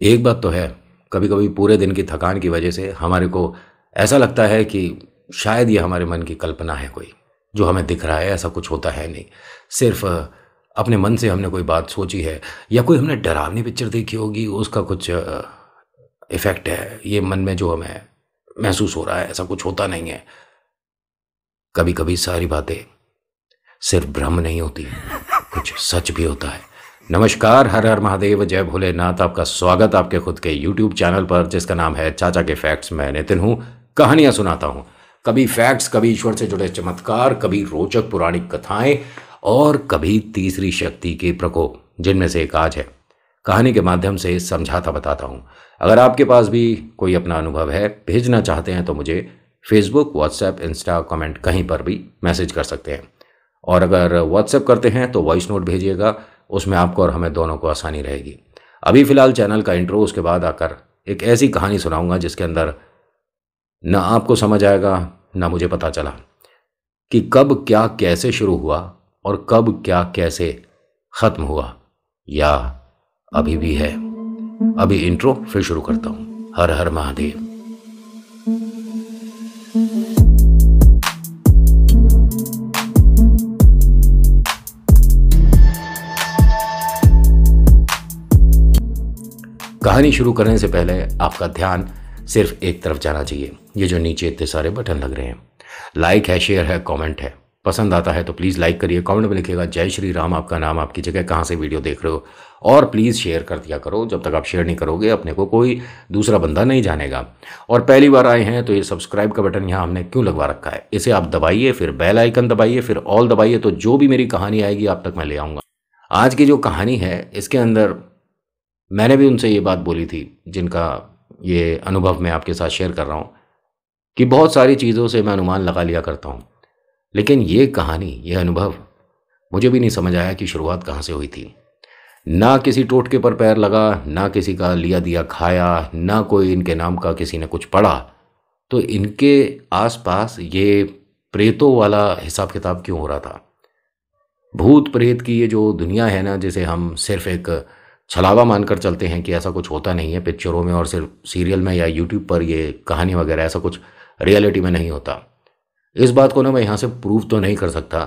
एक बात तो है, कभी कभी पूरे दिन की थकान की वजह से हमारे को ऐसा लगता है कि शायद ये हमारे मन की कल्पना है, कोई जो हमें दिख रहा है। ऐसा कुछ होता है नहीं। सिर्फ अपने मन से हमने कोई बात सोची है, या कोई हमने डरावनी पिक्चर देखी होगी, उसका कुछ इफेक्ट है ये मन में जो हमें महसूस हो रहा है। ऐसा कुछ होता नहीं है। कभी कभी सारी बातें सिर्फ भ्रम नहीं होती, कुछ सच भी होता है। नमस्कार, हर हर महादेव, जय भोलेनाथ। आपका स्वागत आपके खुद के YouTube चैनल पर, जिसका नाम है चाचा के फैक्ट्स। मैं नितिन हूँ, कहानियाँ सुनाता हूँ। कभी फैक्ट्स, कभी ईश्वर से जुड़े चमत्कार, कभी रोचक पौराणिक कथाएं, और कभी तीसरी शक्ति के प्रकोप, जिनमें से एक आज है। कहानी के माध्यम से समझाता बताता हूँ। अगर आपके पास भी कोई अपना अनुभव है, भेजना चाहते हैं, तो मुझे फेसबुक, व्हाट्सएप, इंस्टा, कमेंट कहीं पर भी मैसेज कर सकते हैं। और अगर व्हाट्सएप करते हैं तो वॉइस नोट भेजिएगा, उसमें आपको और हमें दोनों को आसानी रहेगी। अभी फ़िलहाल चैनल का इंट्रो, उसके बाद आकर एक ऐसी कहानी सुनाऊंगा जिसके अंदर न आपको समझ आएगा, न मुझे पता चला कि कब क्या कैसे शुरू हुआ और कब क्या कैसे ख़त्म हुआ, या अभी भी है। अभी इंट्रो, फिर शुरू करता हूँ। हर हर महादेव। कहानी शुरू करने से पहले आपका ध्यान सिर्फ एक तरफ जाना चाहिए। ये जो नीचे इतने सारे बटन लग रहे हैं, लाइक है, शेयर है, कमेंट है। पसंद आता है तो प्लीज़ लाइक करिए। कमेंट में लिखिएगा जय श्री राम, आपका नाम, आपकी जगह, कहाँ से वीडियो देख रहे हो, और प्लीज़ शेयर कर दिया करो। जब तक आप शेयर नहीं करोगे, अपने को कोई दूसरा बंदा नहीं जानेगा। और पहली बार आए हैं तो ये सब्सक्राइब का बटन यहाँ हमने क्यों लगवा रखा है, इसे आप दबाइए, फिर बेल आइकन दबाइए, फिर ऑल दबाइए, तो जो भी मेरी कहानी आएगी आप तक मैं ले आऊँगा। आज की जो कहानी है, इसके अंदर मैंने भी उनसे ये बात बोली थी जिनका ये अनुभव मैं आपके साथ शेयर कर रहा हूँ, कि बहुत सारी चीज़ों से मैं अनुमान लगा लिया करता हूँ, लेकिन ये कहानी, ये अनुभव मुझे भी नहीं समझ आया कि शुरुआत कहाँ से हुई थी। ना किसी टोटके पर पैर लगा, ना किसी का लिया दिया खाया, ना कोई इनके नाम का किसी ने कुछ पढ़ा। तो इनके आसपास ये प्रेतों वाला हिसाब किताब क्यों हो रहा था? भूत प्रेत की ये जो दुनिया है ना, जिसे हम सिर्फ एक छलावा मानकर चलते हैं कि ऐसा कुछ होता नहीं है पिक्चरों में और सिर्फ सीरियल में या यूट्यूब पर ये कहानी वगैरह, ऐसा कुछ रियलिटी में नहीं होता। इस बात को ना मैं यहाँ से प्रूव तो नहीं कर सकता,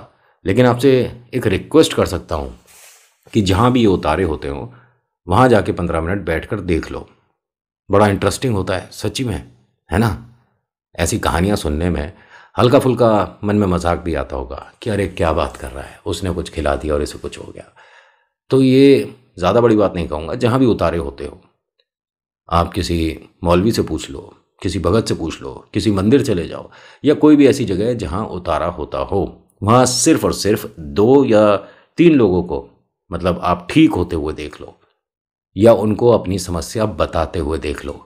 लेकिन आपसे एक रिक्वेस्ट कर सकता हूँ कि जहाँ भी ये उतारे होते हो, वहाँ जाके 15 मिनट बैठकर देख लो। बड़ा इंटरेस्टिंग होता है सच्ची में, है ना। ऐसी कहानियाँ सुनने में हल्का फुल्का मन में मजाक भी आता होगा कि अरे क्या बात कर रहा है, उसने कुछ खिला दिया और इसे कुछ हो गया। तो ये ज़्यादा बड़ी बात नहीं कहूँगा। जहाँ भी उतारे होते हो, आप किसी मौलवी से पूछ लो, किसी भगत से पूछ लो, किसी मंदिर चले जाओ, या कोई भी ऐसी जगह जहाँ उतारा होता हो, वहाँ सिर्फ और सिर्फ 2 या 3 लोगों को, मतलब आप ठीक होते हुए देख लो, या उनको अपनी समस्या बताते हुए देख लो।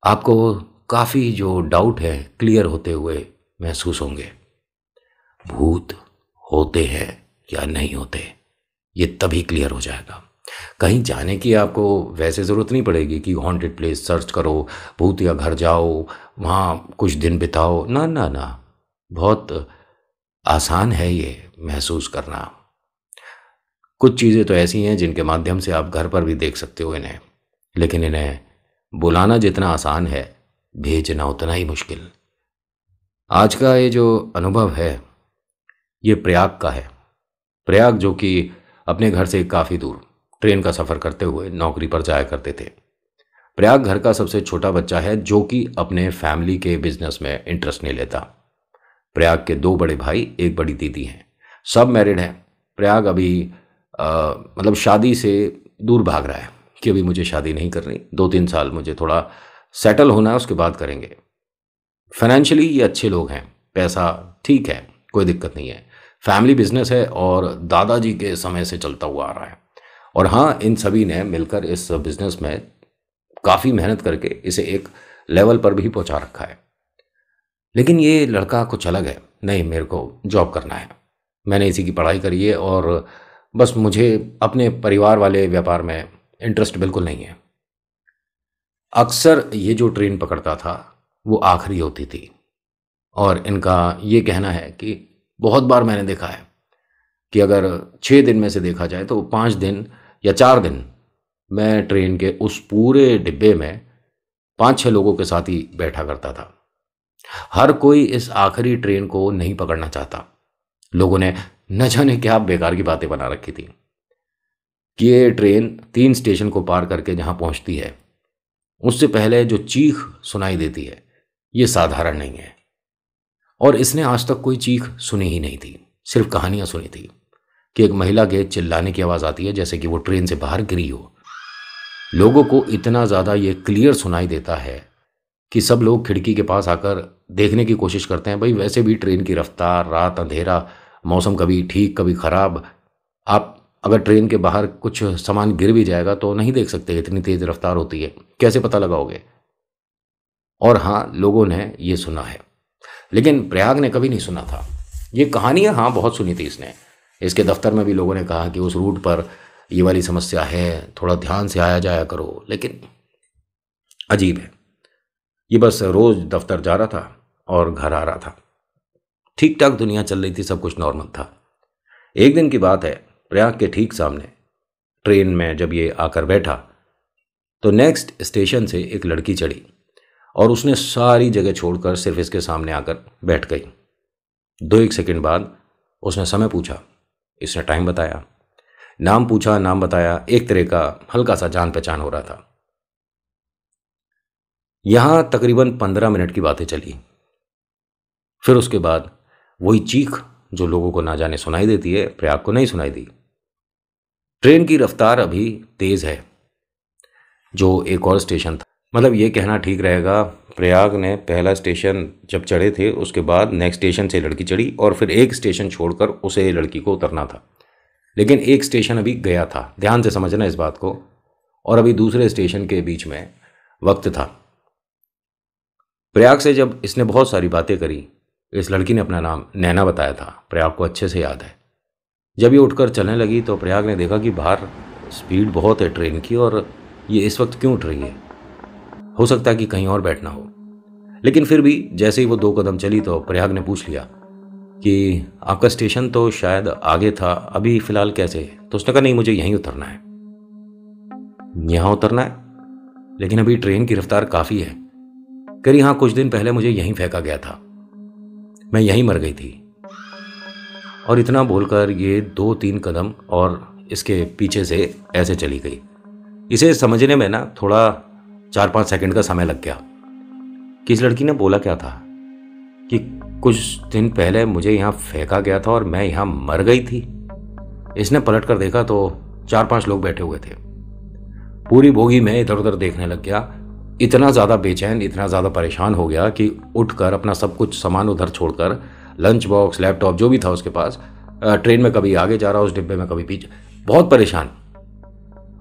आपको काफ़ी जो डाउट है क्लियर होते हुए महसूस होंगे। भूत होते हैं या नहीं होते, ये तभी क्लियर हो जाएगा। कहीं जाने की आपको वैसे ज़रूरत नहीं पड़ेगी कि हॉन्टेड प्लेस सर्च करो, भूत या घर जाओ, वहाँ कुछ दिन बिताओ। ना ना ना, बहुत आसान है ये महसूस करना। कुछ चीज़ें तो ऐसी हैं जिनके माध्यम से आप घर पर भी देख सकते हो इन्हें, लेकिन इन्हें बुलाना जितना आसान है, भेजना उतना ही मुश्किल। आज का ये जो अनुभव है, ये प्रयाग का है। प्रयाग, जो कि अपने घर से काफ़ी दूर ट्रेन का सफ़र करते हुए नौकरी पर जाया करते थे। प्रयाग घर का सबसे छोटा बच्चा है, जो कि अपने फैमिली के बिजनेस में इंटरेस्ट नहीं लेता। प्रयाग के 2 बड़े भाई, एक बड़ी दीदी हैं, सब मैरिड हैं। प्रयाग अभी मतलब शादी से दूर भाग रहा है कि अभी मुझे शादी नहीं करनी, 2-3 साल मुझे थोड़ा सेटल होना है, उसके बाद करेंगे। फाइनेंशियली ये अच्छे लोग हैं, पैसा ठीक है, कोई दिक्कत नहीं है। फैमिली बिजनेस है और दादाजी के समय से चलता हुआ आ रहा है। और हाँ, इन सभी ने मिलकर इस बिजनेस में काफ़ी मेहनत करके इसे एक लेवल पर भी पहुंचा रखा है। लेकिन ये लड़का कुछ अलग है। नहीं, मेरे को जॉब करना है, मैंने इसी की पढ़ाई करी है, और बस मुझे अपने परिवार वाले व्यापार में इंटरेस्ट बिल्कुल नहीं है। अक्सर ये जो ट्रेन पकड़ता था वो आखिरी होती थी, और इनका ये कहना है कि बहुत बार मैंने देखा है कि अगर 6 दिन में से देखा जाए तो 5 दिन या 4 दिन मैं ट्रेन के उस पूरे डिब्बे में 5-6 लोगों के साथ ही बैठा करता था। हर कोई इस आखिरी ट्रेन को नहीं पकड़ना चाहता। लोगों ने न जाने क्या बेकार की बातें बना रखी थी कि ये ट्रेन 3 स्टेशन को पार करके जहां पहुंचती है उससे पहले जो चीख सुनाई देती है ये साधारण नहीं है। और इसने आज तक कोई चीख सुनी ही नहीं थी, सिर्फ कहानियां सुनी थी कि एक महिला के चिल्लाने की आवाज़ आती है जैसे कि वो ट्रेन से बाहर गिरी हो। लोगों को इतना ज़्यादा ये क्लियर सुनाई देता है कि सब लोग खिड़की के पास आकर देखने की कोशिश करते हैं। भाई वैसे भी ट्रेन की रफ्तार, रात अंधेरा, मौसम कभी ठीक कभी ख़राब, आप अगर ट्रेन के बाहर कुछ सामान गिर भी जाएगा तो नहीं देख सकते, इतनी तेज़ रफ्तार होती है, कैसे पता लगाओगे। और हाँ, लोगों ने ये सुना है, लेकिन प्रयाग ने कभी नहीं सुना था। ये कहानियाँ हाँ बहुत सुनी थी इसने। इसके दफ्तर में भी लोगों ने कहा कि उस रूट पर ये वाली समस्या है, थोड़ा ध्यान से आया जाया करो। लेकिन अजीब है, ये बस रोज़ दफ्तर जा रहा था और घर आ रहा था। ठीक ठाक दुनिया चल रही थी, सब कुछ नॉर्मल था। एक दिन की बात है, प्रयाग के ठीक सामने ट्रेन में जब ये आकर बैठा तो नेक्स्ट स्टेशन से एक लड़की चढ़ी और उसने सारी जगह छोड़कर सिर्फ इसके सामने आकर बैठ गई। 2-1 सेकंड बाद उसने समय पूछा, इसने टाइम बताया, नाम पूछा, नाम बताया, एक तरह का हल्का सा जान पहचान हो रहा था। यहां तकरीबन 15 मिनट की बातें चली। फिर उसके बाद वही चीख जो लोगों को ना जाने सुनाई देती है, प्रयाग को नहीं सुनाई दी। ट्रेन की रफ्तार अभी तेज है। जो एक और स्टेशन था, मतलब ये कहना ठीक रहेगा, प्रयाग ने पहला स्टेशन जब चढ़े थे उसके बाद नेक्स्ट स्टेशन से लड़की चढ़ी और फिर एक स्टेशन छोड़कर उसे लड़की को उतरना था। लेकिन एक स्टेशन अभी गया था, ध्यान से समझना इस बात को, और अभी दूसरे स्टेशन के बीच में वक्त था। प्रयाग से जब इसने बहुत सारी बातें करी, इस लड़की ने अपना नाम नैना बताया था, प्रयाग को अच्छे से याद है। जब ये उठकर चलने लगी तो प्रयाग ने देखा कि बाहर स्पीड बहुत है ट्रेन की और ये इस वक्त क्यों उठ रही है। हो सकता है कि कहीं और बैठना हो। लेकिन फिर भी जैसे ही वो 2 कदम चली तो प्रयाग ने पूछ लिया कि आपका स्टेशन तो शायद आगे था, अभी फ़िलहाल कैसे? तो उसने कहा नहीं, मुझे यहीं उतरना है। यहाँ उतरना है? लेकिन अभी ट्रेन की रफ्तार काफ़ी है। कह रही हाँ, कुछ दिन पहले मुझे यहीं फेंका गया था, मैं यहीं मर गई थी। और इतना बोलकर ये 2-3 कदम और इसके पीछे से ऐसे चली गई। इसे समझने में ना थोड़ा 4-5 सेकंड का समय लग गया कि इस लड़की ने बोला क्या था, कि कुछ दिन पहले मुझे यहाँ फेंका गया था और मैं यहाँ मर गई थी। इसने पलट कर देखा तो 4-5 लोग बैठे हुए थे। पूरी बोगी में इधर उधर देखने लग गया, इतना ज़्यादा बेचैन, इतना ज़्यादा परेशान हो गया कि उठकर अपना सब कुछ सामान उधर छोड़कर, लंच बॉक्स, लैपटॉप जो भी था उसके पास, ट्रेन में कभी आगे जा रहा उस डिब्बे में कभी पीछे, बहुत परेशान।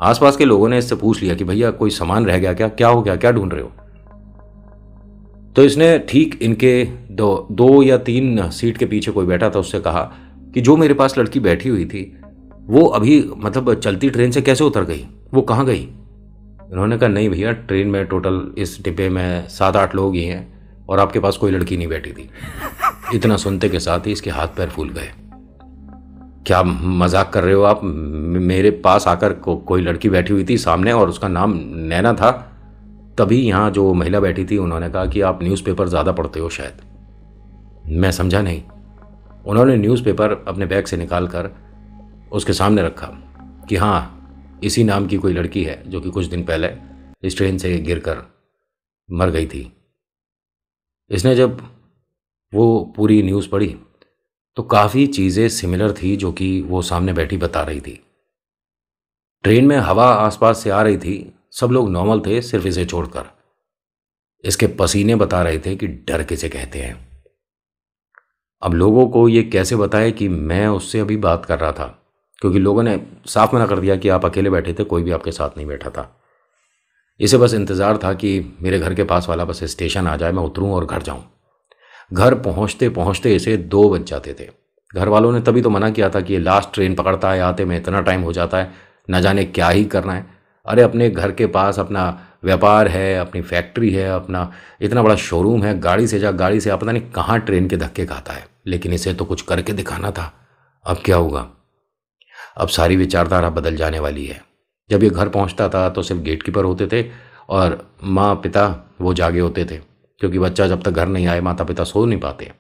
आसपास के लोगों ने इससे पूछ लिया कि भैया कोई सामान रह गया क्या, क्या हो गया, क्या ढूंढ रहे हो? तो इसने ठीक इनके 2 या 3 सीट के पीछे कोई बैठा था, उससे कहा कि जो मेरे पास लड़की बैठी हुई थी वो अभी मतलब चलती ट्रेन से कैसे उतर गई, वो कहाँ गई? इन्होंने कहा नहीं भैया, ट्रेन में टोटल इस डिब्बे में 7-8 लोग ही हैं और आपके पास कोई लड़की नहीं बैठी थी। इतना सुनते के साथ ही इसके हाथ पैर फूल गए। क्या मजाक कर रहे हो आप? मेरे पास आकर कोई लड़की बैठी हुई थी सामने और उसका नाम नैना था। तभी यहाँ जो महिला बैठी थी उन्होंने कहा कि आप न्यूज़पेपर ज़्यादा पढ़ते हो शायद। मैं समझा नहीं। उन्होंने न्यूज़पेपर अपने बैग से निकाल कर उसके सामने रखा कि हाँ, इसी नाम की कोई लड़की है जो कि कुछ दिन पहले इस ट्रेन से गिरकर मर गई थी। इसने जब वो पूरी न्यूज़ पढ़ी तो काफ़ी चीज़ें सिमिलर थी जो कि वो सामने बैठी बता रही थी। ट्रेन में हवा आसपास से आ रही थी, सब लोग नॉर्मल थे सिर्फ इसे छोड़कर। इसके पसीने बता रहे थे कि डर किसे कहते हैं। अब लोगों को ये कैसे बताए कि मैं उससे अभी बात कर रहा था, क्योंकि लोगों ने साफ मना कर दिया कि आप अकेले बैठे थे, कोई भी आपके साथ नहीं बैठा था। इसे बस इंतज़ार था कि मेरे घर के पास वाला बस स्टेशन आ जाए, मैं उतरूं और घर जाऊं। घर पहुंचते पहुंचते इसे 2 बज जाते थे। घर वालों ने तभी तो मना किया था कि ये लास्ट ट्रेन पकड़ता है, आते में इतना टाइम हो जाता है, न जाने क्या ही करना है। अरे अपने घर के पास अपना व्यापार है, अपनी फैक्ट्री है, अपना इतना बड़ा शोरूम है, गाड़ी से जा गाड़ी से आ, पता नहीं कहाँ ट्रेन के धक्के खाता है। लेकिन इसे तो कुछ करके दिखाना था। अब क्या होगा? अब सारी विचारधारा बदल जाने वाली है। जब ये घर पहुंचता था तो सिर्फ गेट कीपर होते थे और माँ पिता वो जागे होते थे, क्योंकि बच्चा जब तक घर नहीं आए माता पिता सो नहीं पाते।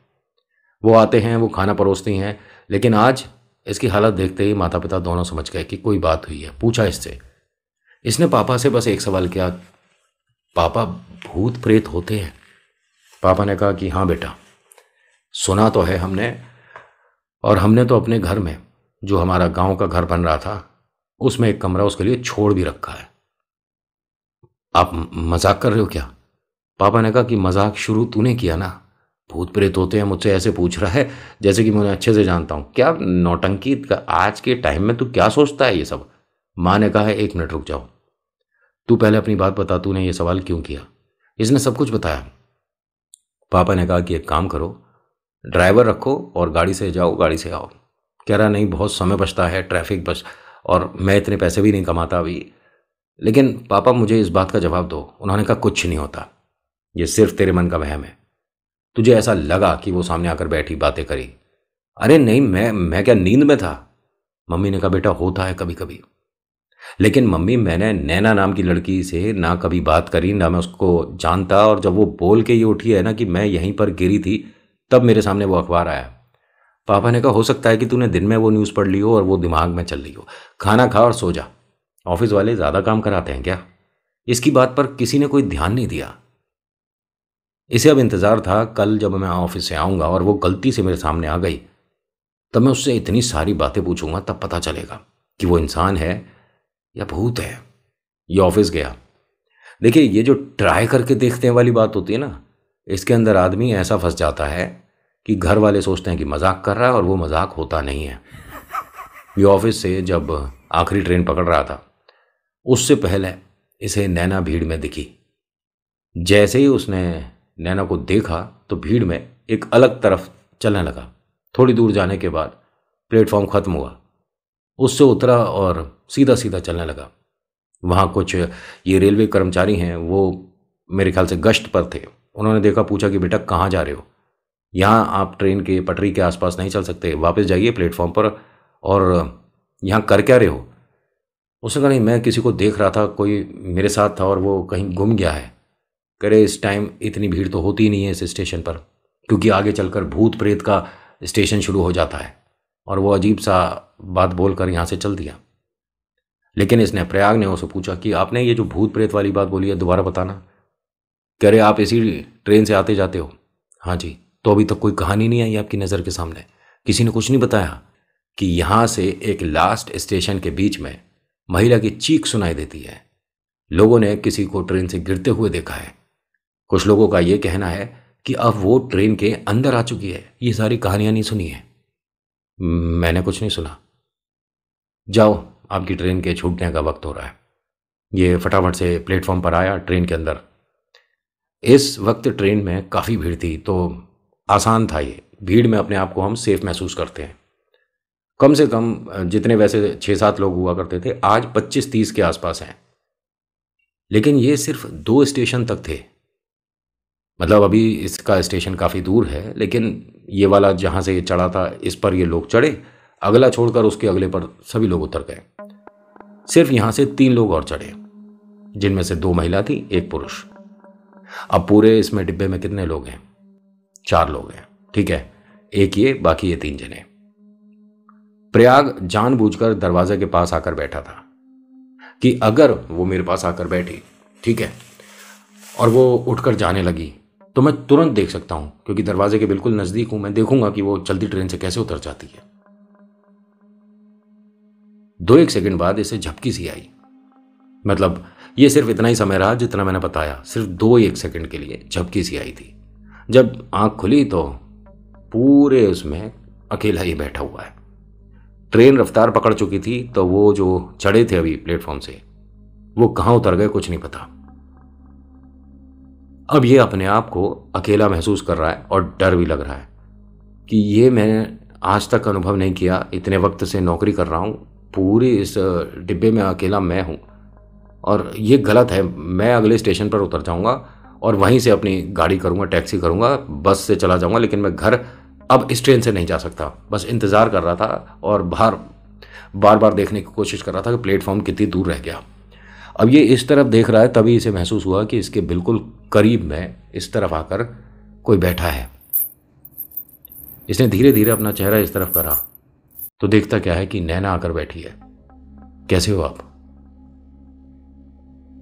वो आते हैं, वो खाना परोसती हैं। लेकिन आज इसकी हालत देखते ही माता पिता दोनों समझ गए कि कोई बात हुई है। पूछा इससे, इसने पापा से बस एक सवाल किया, पापा भूत प्रेत होते हैं? पापा ने कहा कि हाँ बेटा, सुना तो है हमने, और हमने तो अपने घर में, जो हमारा गांव का घर बन रहा था, उसमें एक कमरा उसके लिए छोड़ भी रखा है। आप मजाक कर रहे हो क्या? पापा ने कहा कि मजाक शुरू तूने किया ना। भूत प्रेत होते हैं मुझसे ऐसे पूछ रहा है जैसे कि मैं उन्हें अच्छे से जानता हूँ। क्या नौटंकी का आज के टाइम में तू क्या सोचता है ये सब? माँ ने कहा है 1 मिनट रुक जाओ, तू पहले अपनी बात बता, तूने ये सवाल क्यों किया? इसने सब कुछ बताया। पापा ने कहा कि एक काम करो, ड्राइवर रखो और गाड़ी से जाओ, गाड़ी से आओ। कह रहा नहीं, बहुत समय बचता है, ट्रैफिक बस, और मैं इतने पैसे भी नहीं कमाता अभी। लेकिन पापा मुझे इस बात का जवाब दो। उन्होंने कहा कुछ नहीं होता, ये सिर्फ तेरे मन का वहम है। तुझे ऐसा लगा कि वो सामने आकर बैठी बातें करी। अरे नहीं, मैं क्या नींद में था? मम्मी ने कहा बेटा होता है कभी कभी। लेकिन मम्मी, मैंने नैना नाम की लड़की से ना कभी बात करी, ना मैं उसको जानता, और जब वो बोल के ये उठी है ना कि मैं यहीं पर गिरी थी, तब मेरे सामने वो अखबार आया। पापा ने कहा हो सकता है कि तूने दिन में वो न्यूज़ पढ़ ली हो और वो दिमाग में चल रही हो। खाना खा और सो जा। ऑफिस वाले ज़्यादा काम कराते हैं क्या? इसकी बात पर किसी ने कोई ध्यान नहीं दिया। इसे अब इंतज़ार था कल जब मैं ऑफिस से आऊँगा और वो गलती से मेरे सामने आ गई, तब मैं उससे इतनी सारी बातें पूछूंगा, तब पता चलेगा कि वो इंसान है या भूत है। ये ऑफिस गया। देखिए, ये जो ट्राई करके देखते हैं वाली बात होती है ना, इसके अंदर आदमी ऐसा फंस जाता है कि घर वाले सोचते हैं कि मजाक कर रहा है और वो मजाक होता नहीं है। ये ऑफिस से जब आखिरी ट्रेन पकड़ रहा था, उससे पहले इसे नैना भीड़ में दिखी। जैसे ही उसने नैना को देखा तो भीड़ में एक अलग तरफ चलने लगा। थोड़ी दूर जाने के बाद प्लेटफॉर्म खत्म हुआ, उससे उतरा और सीधा सीधा चलने लगा। वहाँ कुछ ये रेलवे कर्मचारी हैं, वो मेरे ख्याल से गश्त पर थे। उन्होंने देखा, पूछा कि बेटा कहाँ जा रहे हो? यहाँ आप ट्रेन के पटरी के आसपास नहीं चल सकते, वापस जाइए प्लेटफॉर्म पर। और यहाँ कर क्या रहे हो? उसने कहा नहीं, मैं किसी को देख रहा था, कोई मेरे साथ था और वो कहीं गुम गया है। कह रहे इस टाइम इतनी भीड़ तो होती ही नहीं है इस स्टेशन पर, क्योंकि आगे चलकर भूत प्रेत का स्टेशन शुरू हो जाता है। और वो अजीब सा बात बोलकर यहाँ से चल दिया। लेकिन इसने, प्रयाग ने उससे पूछा कि आपने ये जो भूत प्रेत वाली बात बोली है दोबारा बताना। कह रहे आप इसी ट्रेन से आते जाते हो? हाँ जी। तो अभी तक कोई कहानी नहीं आई आपकी नज़र के सामने? किसी ने कुछ नहीं बताया कि यहाँ से एक लास्ट स्टेशन के बीच में महिला की चीख सुनाई देती है। लोगों ने किसी को ट्रेन से गिरते हुए देखा है। कुछ लोगों का ये कहना है कि अब वो ट्रेन के अंदर आ चुकी है। ये सारी कहानियां नहीं सुनी है? मैंने कुछ नहीं सुना। जाओ, आपकी ट्रेन के छूटने का वक्त हो रहा है। ये फटाफट से प्लेटफॉर्म पर आया, ट्रेन के अंदर। इस वक्त ट्रेन में काफ़ी भीड़ थी, तो आसान था ये। भीड़ में अपने आप को हम सेफ महसूस करते हैं। कम से कम जितने वैसे 6-7 लोग हुआ करते थे, आज 25-30 के आसपास हैं। लेकिन ये सिर्फ 2 स्टेशन तक थे। मतलब अभी इसका स्टेशन काफ़ी दूर है, लेकिन ये वाला जहाँ से ये चढ़ा था, इस पर ये लोग चढ़े, अगला छोड़कर उसके अगले पर सभी लोग उतर गए। सिर्फ यहाँ से 3 लोग और चढ़े, जिनमें से 2 महिला थी, 1 पुरुष। अब पूरे इसमें डिब्बे में कितने लोग हैं? 4 लोग हैं, ठीक है। एक ये, बाकी ये 3 जने। प्रयाग जानबूझकर दरवाजे के पास आकर बैठा था कि अगर वो मेरे पास आकर बैठी, ठीक है, और वो उठकर जाने लगी, तो मैं तुरंत देख सकता हूं, क्योंकि दरवाजे के बिल्कुल नजदीक हूं। मैं देखूंगा कि वो चलती ट्रेन से कैसे उतर जाती है। 2-1 सेकंड बाद इसे झपकी सी आई। मतलब ये सिर्फ इतना ही समय रहा जितना मैंने बताया, सिर्फ 2-1 सेकंड के लिए झपकी सी आई थी। जब आंख खुली तो पूरे उसमें अकेला ही बैठा हुआ है। ट्रेन रफ्तार पकड़ चुकी थी, तो वो जो चढ़े थे अभी प्लेटफॉर्म से, वो कहां उतर गए कुछ नहीं पता। अब ये अपने आप को अकेला महसूस कर रहा है और डर भी लग रहा है कि ये मैंने आज तक अनुभव नहीं किया। इतने वक्त से नौकरी कर रहा हूँ, पूरे इस डिब्बे में अकेला मैं हूँ, और ये गलत है। मैं अगले स्टेशन पर उतर जाऊँगा और वहीं से अपनी गाड़ी करूँगा, टैक्सी करूँगा, बस से चला जाऊँगा। लेकिन मैं घर अब इस ट्रेन से नहीं जा सकता। बस इंतज़ार कर रहा था और बाहर बार बार देखने की कोशिश कर रहा था कि प्लेटफॉर्म कितनी दूर रह गया। अब ये इस तरफ देख रहा है, तभी इसे महसूस हुआ कि इसके बिल्कुल करीब में इस तरफ आकर कोई बैठा है। इसने धीरे धीरे अपना चेहरा इस तरफ करा तो देखता क्या है कि नैना आकर बैठी है। कैसे हो आप?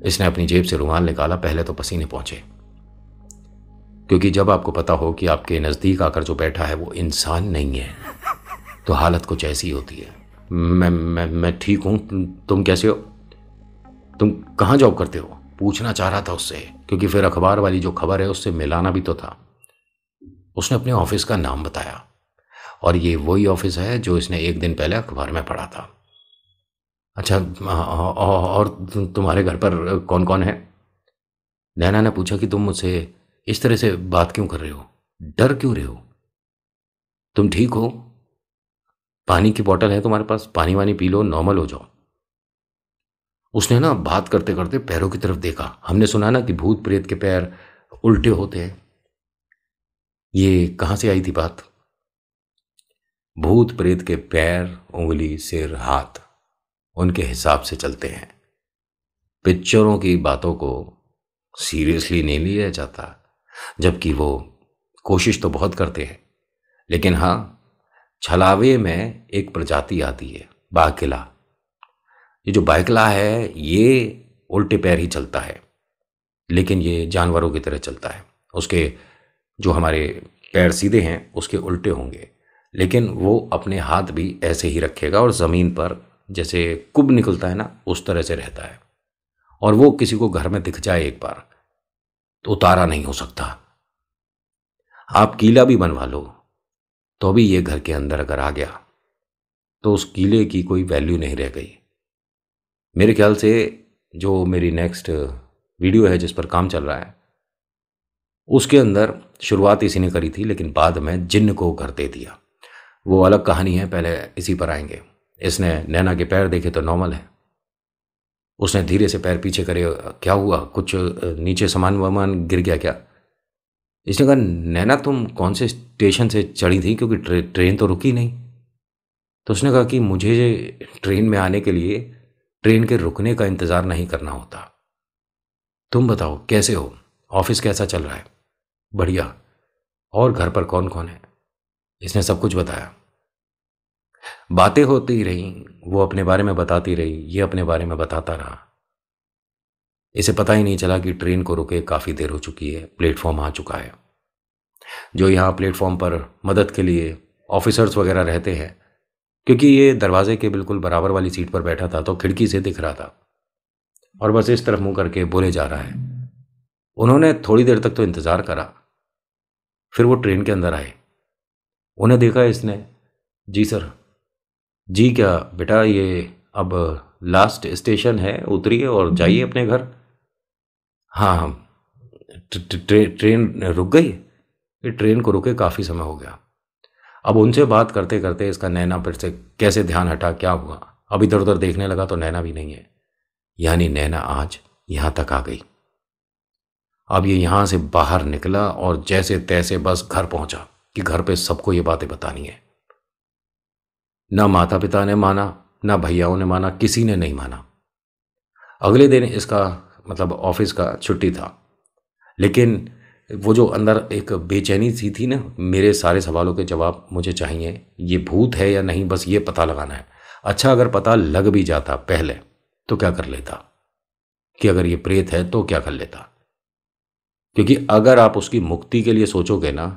इसने अपनी जेब से रुमाल निकाला। पहले तो पसीने पहुंचे, क्योंकि जब आपको पता हो कि आपके नज़दीक आकर जो बैठा है वो इंसान नहीं है तो हालत कुछ ऐसी होती है। मैं ठीक हूं, तुम कैसे हो? तुम कहाँ जॉब करते हो? पूछना चाह रहा था उससे, क्योंकि फिर अखबार वाली जो खबर है उससे मिलाना भी तो था। उसने अपने ऑफिस का नाम बताया, और ये वही ऑफिस है जो इसने एक दिन पहले अखबार में पढ़ा था। अच्छा, और तुम्हारे घर पर कौन कौन है? नैना ने पूछा कि तुम मुझसे इस तरह से बात क्यों कर रहे हो? डर क्यों रहे हो? तुम ठीक हो? पानी की बोतल है तुम्हारे पास? पानी वानी पी लो, नॉर्मल हो जाओ। उसने ना बात करते करते पैरों की तरफ देखा। हमने सुना ना कि भूत प्रेत के पैर उल्टे होते हैं। ये कहाँ से आई थी बात? भूत प्रेत के पैर, उंगली, सिर, हाथ उनके हिसाब से चलते हैं। पिक्चरों की बातों को सीरियसली नहीं लिया जाता, जबकि वो कोशिश तो बहुत करते हैं। लेकिन हाँ, छलावे में एक प्रजाति आती है, बाकिला। ये जो बाइकला है ये उल्टे पैर ही चलता है, लेकिन ये जानवरों की तरह चलता है। उसके जो हमारे पैर सीधे हैं उसके उल्टे होंगे, लेकिन वो अपने हाथ भी ऐसे ही रखेगा और ज़मीन पर जैसे कुब निकलता है ना, उस तरह से रहता है। और वो किसी को घर में दिख जाए एक बार तो उतारा नहीं हो सकता। आप कीला भी बनवा लो तो भी ये घर के अंदर अगर आ गया तो उस कीले की कोई वैल्यू नहीं रह गई। मेरे ख्याल से जो मेरी नेक्स्ट वीडियो है जिस पर काम चल रहा है उसके अंदर शुरुआत इसी ने करी थी, लेकिन बाद में जिन्न को घर दे दिया। वो अलग कहानी है, पहले इसी पर आएंगे। इसने नैना के पैर देखे तो नॉर्मल है। उसने धीरे से पैर पीछे करे। क्या हुआ? कुछ नीचे सामान वामान गिर गया क्या? इसने कहा, नैना तुम कौन से स्टेशन से चढ़ी थी, क्योंकि ट्रेन तो रुकी नहीं। तो उसने कहा कि मुझे ट्रेन में आने के लिए ट्रेन के रुकने का इंतज़ार नहीं करना होता। तुम बताओ कैसे हो? ऑफिस कैसा चल रहा है? बढ़िया। और घर पर कौन कौन है? इसने सब कुछ बताया। बातें होती रहीं, वो अपने बारे में बताती रही, ये अपने बारे में बताता रहा। इसे पता ही नहीं चला कि ट्रेन को रुके काफ़ी देर हो चुकी है, प्लेटफॉर्म आ चुका है। जो यहाँ प्लेटफॉर्म पर मदद के लिए ऑफिसर्स वगैरह रहते हैं, क्योंकि ये दरवाजे के बिल्कुल बराबर वाली सीट पर बैठा था तो खिड़की से दिख रहा था, और बस इस तरफ मुंह करके बोले जा रहा है। उन्होंने थोड़ी देर तक तो इंतज़ार करा, फिर वो ट्रेन के अंदर आए। उन्हें देखा इसने। जी सर। जी क्या बेटा, ये अब लास्ट स्टेशन है, उतरिए और जाइए अपने घर। हाँ हाँ। ट्रेन रुक गई? ये ट्रेन को रुके काफ़ी समय हो गया। अब उनसे बात करते करते इसका नैना फिर से कैसे ध्यान हटा, क्या हुआ? अब इधर उधर देखने लगा तो नैना भी नहीं है। यानी नैना आज यहाँ तक आ गई। अब ये यहाँ से बाहर निकला और जैसे तैसे बस घर पहुंचा कि घर पे सबको ये बातें बतानी है। ना माता पिता ने माना, ना भैयाओं ने माना, किसी ने नहीं माना। अगले दिन इसका मतलब ऑफिस का छुट्टी था, लेकिन वो जो अंदर एक बेचैनी सी थी ना, मेरे सारे सवालों के जवाब मुझे चाहिए, ये भूत है या नहीं, बस ये पता लगाना है। अच्छा, अगर पता लग भी जाता पहले तो क्या कर लेता, कि अगर ये प्रेत है तो क्या कर लेता। क्योंकि अगर आप उसकी मुक्ति के लिए सोचोगे ना,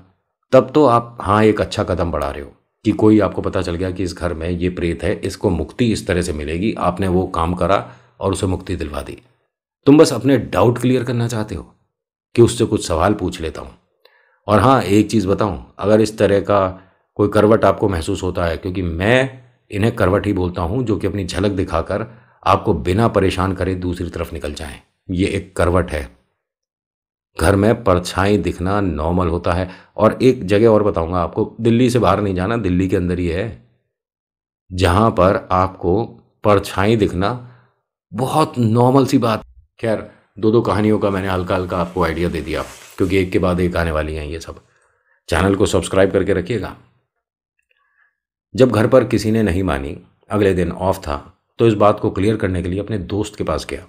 तब तो आप हाँ एक अच्छा कदम बढ़ा रहे हो कि कोई आपको पता चल गया कि इस घर में ये प्रेत है, इसको मुक्ति इस तरह से मिलेगी। आपने वो काम करा और उसे मुक्ति दिलवा दी। तुम बस अपने डाउट क्लियर करना चाहते हो कि उससे कुछ सवाल पूछ लेता हूँ। और हाँ, एक चीज़ बताऊँ, अगर इस तरह का कोई करवट आपको महसूस होता है, क्योंकि मैं इन्हें करवट ही बोलता हूँ, जो कि अपनी झलक दिखाकर आपको बिना परेशान करे दूसरी तरफ निकल जाएं, ये एक करवट है। घर में परछाई दिखना नॉर्मल होता है। और एक जगह और बताऊंगा आपको, दिल्ली से बाहर नहीं जाना, दिल्ली के अंदर ही है, जहां पर आपको परछाई दिखना बहुत नॉर्मल सी बात। खैर, दो दो कहानियों का मैंने हल्का हल्का आपको आइडिया दे दिया, क्योंकि एक के बाद एक आने वाली हैं ये सब। चैनल को सब्सक्राइब करके रखिएगा। जब घर पर किसी ने नहीं मानी, अगले दिन ऑफ था, तो इस बात को क्लियर करने के लिए अपने दोस्त के पास गया।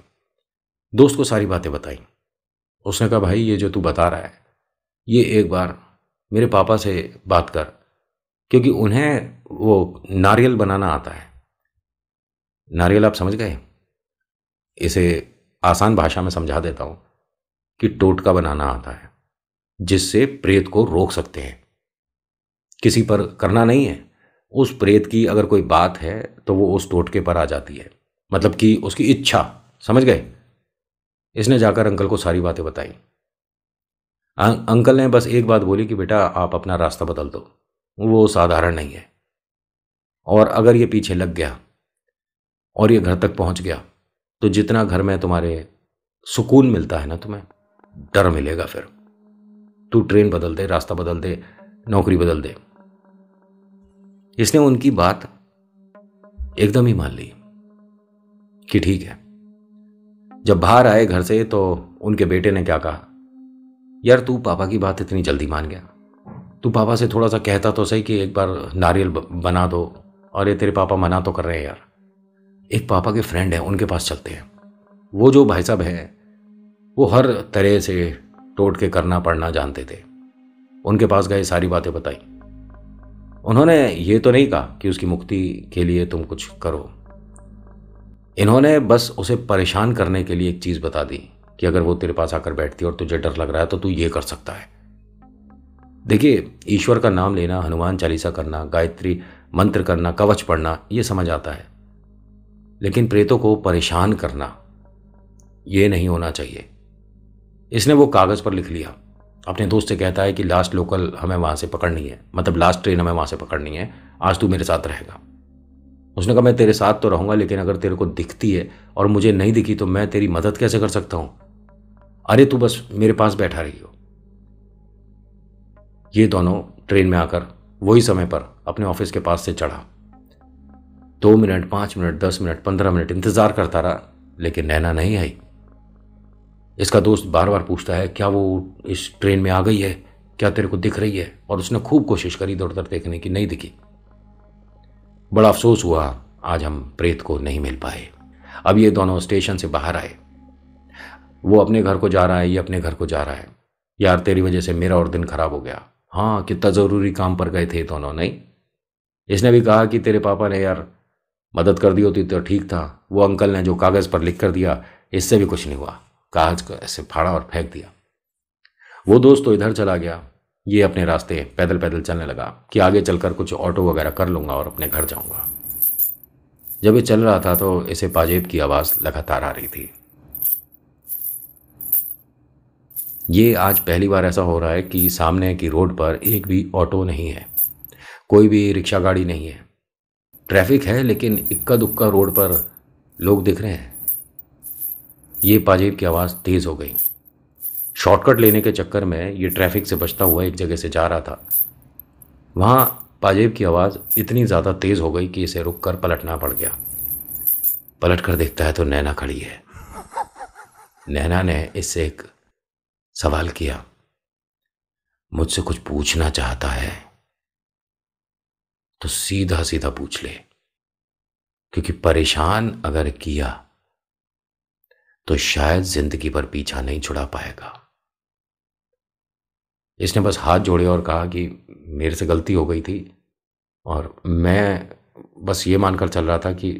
दोस्त को सारी बातें बताई। उसने कहा, भाई ये जो तू बता रहा है, ये एक बार मेरे पापा से बात कर, क्योंकि उन्हें वो नारियल बनाना आता है। नारियल आप समझ गए? इसे आसान भाषा में समझा देता हूँ कि टोटका बनाना आता है, जिससे प्रेत को रोक सकते हैं। किसी पर करना नहीं है, उस प्रेत की अगर कोई बात है तो वो उस टोटके पर आ जाती है, मतलब कि उसकी इच्छा। समझ गए? इसने जाकर अंकल को सारी बातें बताई। अंकल ने बस एक बात बोली कि बेटा आप अपना रास्ता बदल दो, वो साधारण नहीं है, और अगर ये पीछे लग गया और ये घर तक पहुंच गया तो जितना घर में तुम्हारे सुकून मिलता है ना, तुम्हें डर मिलेगा। फिर तू ट्रेन बदल दे, रास्ता बदल दे, नौकरी बदल दे। इसने उनकी बात एकदम ही मान ली कि ठीक है। जब बाहर आए घर से तो उनके बेटे ने क्या कहा, यार तू पापा की बात इतनी जल्दी मान गया, तू पापा से थोड़ा सा कहता तो सही कि एक बार नारियल बना दो, और ये तेरे पापा मना तो कर रहे हैं यार। एक पापा के फ्रेंड है, उनके पास चलते हैं। वो जो भाई साहब है वो हर तरह से टोट के करना पढ़ना जानते थे। उनके पास गए, सारी बातें बताई। उन्होंने ये तो नहीं कहा कि उसकी मुक्ति के लिए तुम कुछ करो, इन्होंने बस उसे परेशान करने के लिए एक चीज बता दी कि अगर वो तेरे पास आकर बैठती है और तुझे डर लग रहा है तो तू ये कर सकता है। देखिए, ईश्वर का नाम लेना, हनुमान चालीसा करना, गायत्री मंत्र करना, कवच पढ़ना, ये समझ आता है, लेकिन प्रेतों को परेशान करना ये नहीं होना चाहिए। इसने वो कागज पर लिख लिया। अपने दोस्त से कहता है कि लास्ट लोकल हमें वहां से पकड़नी है, मतलब लास्ट ट्रेन हमें वहां से पकड़नी है, आज तू मेरे साथ रहेगा। उसने कहा, मैं तेरे साथ तो रहूंगा, लेकिन अगर तेरे को दिखती है और मुझे नहीं दिखी तो मैं तेरी मदद कैसे कर सकता हूं? अरे तू बस मेरे पास बैठा रही हो। ये दोनों ट्रेन में आकर वही समय पर अपने ऑफिस के पास से चढ़ा। 2 मिनट, 5 मिनट, 10 मिनट, 15 मिनट इंतजार करता रहा, लेकिन नैना नहीं आई। इसका दोस्त बार बार पूछता है, क्या वो इस ट्रेन में आ गई है, क्या तेरे को दिख रही है? और उसने खूब कोशिश करी इधर उधर देखने की, नहीं दिखी। बड़ा अफसोस हुआ, आज हम प्रेत को नहीं मिल पाए। अब ये दोनों स्टेशन से बाहर आए। वो अपने घर को जा रहा है, ये अपने घर को जा रहा है। यार तेरी वजह से मेरा और दिन खराब हो गया। हाँ, कितना जरूरी काम पर गए थे दोनों, नहीं? इसने भी कहा कि तेरे पापा ने यार मदद कर दी होती तो ठीक था। वो अंकल ने जो कागज पर लिख कर दिया, इससे भी कुछ नहीं हुआ। कागज को ऐसे फाड़ा और फेंक दिया। वो दोस्त तो इधर चला गया, ये अपने रास्ते पैदल पैदल चलने लगा कि आगे चलकर कुछ ऑटो वगैरह कर लूंगा और अपने घर जाऊंगा। जब ये चल रहा था तो इसे पाजेब की आवाज लगातार आ रही थी। ये आज पहली बार ऐसा हो रहा है कि सामने की रोड पर एक भी ऑटो नहीं है, कोई भी रिक्शा गाड़ी नहीं है। ट्रैफिक है लेकिन इक्का दुक्का रोड पर लोग दिख रहे हैं। ये पाजेब की आवाज़ तेज़ हो गई। शॉर्टकट लेने के चक्कर में ये ट्रैफिक से बचता हुआ एक जगह से जा रहा था। वहाँ पाजेब की आवाज़ इतनी ज़्यादा तेज़ हो गई कि इसे रुक कर पलटना पड़ गया। पलट कर देखता है तो नैना खड़ी है। नैना ने इससे एक सवाल किया, मुझसे कुछ पूछना चाहता है तो सीधा सीधा पूछ ले, क्योंकि परेशान अगर किया तो शायद जिंदगी भर पीछा नहीं छुड़ा पाएगा। इसने बस हाथ जोड़े और कहा कि मेरे से गलती हो गई थी, और मैं बस ये मानकर चल रहा था कि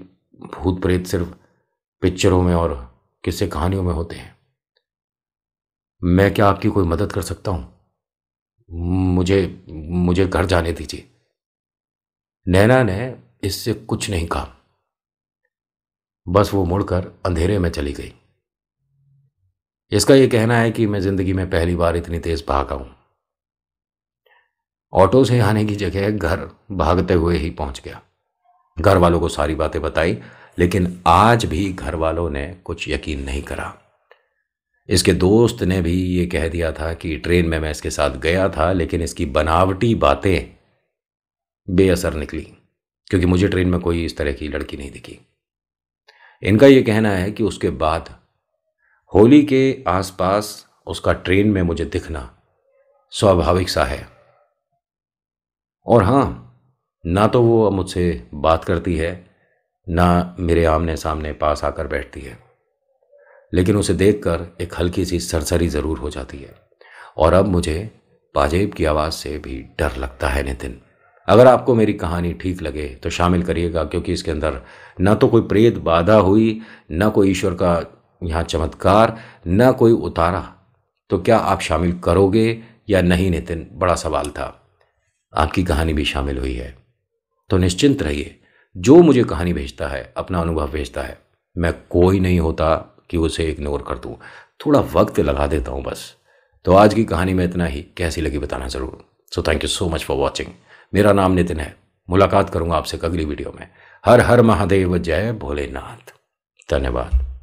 भूत प्रेत सिर्फ पिक्चरों में और किस्से कहानियों में होते हैं। मैं क्या आपकी कोई मदद कर सकता हूँ? मुझे मुझे घर जाने दीजिए। नैना ने इससे कुछ नहीं कहा, बस वो मुड़कर अंधेरे में चली गई। इसका ये कहना है कि मैं जिंदगी में पहली बार इतनी तेज भागा हूं। ऑटो से आने की जगह घर भागते हुए ही पहुंच गया। घर वालों को सारी बातें बताई, लेकिन आज भी घर वालों ने कुछ यकीन नहीं करा। इसके दोस्त ने भी ये कह दिया था कि ट्रेन में मैं इसके साथ गया था, लेकिन इसकी बनावटी बातें बेअसर निकली, क्योंकि मुझे ट्रेन में कोई इस तरह की लड़की नहीं दिखी। इनका यह कहना है कि उसके बाद होली के आसपास उसका ट्रेन में मुझे दिखना स्वाभाविक सा है। और हाँ, ना तो वो मुझसे बात करती है, ना मेरे आमने सामने पास आकर बैठती है, लेकिन उसे देखकर एक हल्की सी सरसरी ज़रूर हो जाती है। और अब मुझे पाजेब की आवाज़ से भी डर लगता है नितिन। अगर आपको मेरी कहानी ठीक लगे तो शामिल करिएगा, क्योंकि इसके अंदर ना तो कोई प्रेत बाधा हुई, ना कोई ईश्वर का यहाँ चमत्कार, ना कोई उतारा। तो क्या आप शामिल करोगे या नहीं नितिन, बड़ा सवाल था। आपकी कहानी भी शामिल हुई है तो निश्चिंत रहिए। जो मुझे कहानी भेजता है, अपना अनुभव भेजता है, मैं कोई नहीं होता कि उसे इग्नोर कर दूं। थोड़ा वक्त लगा देता हूं बस। तो आज की कहानी में इतना ही। कैसी लगी बताना ज़रूर। So thank you so much for watching. मेरा नाम नितिन है। मुलाकात करूंगा आपसे अगली वीडियो में। हर हर महादेव, जय भोलेनाथ। धन्यवाद।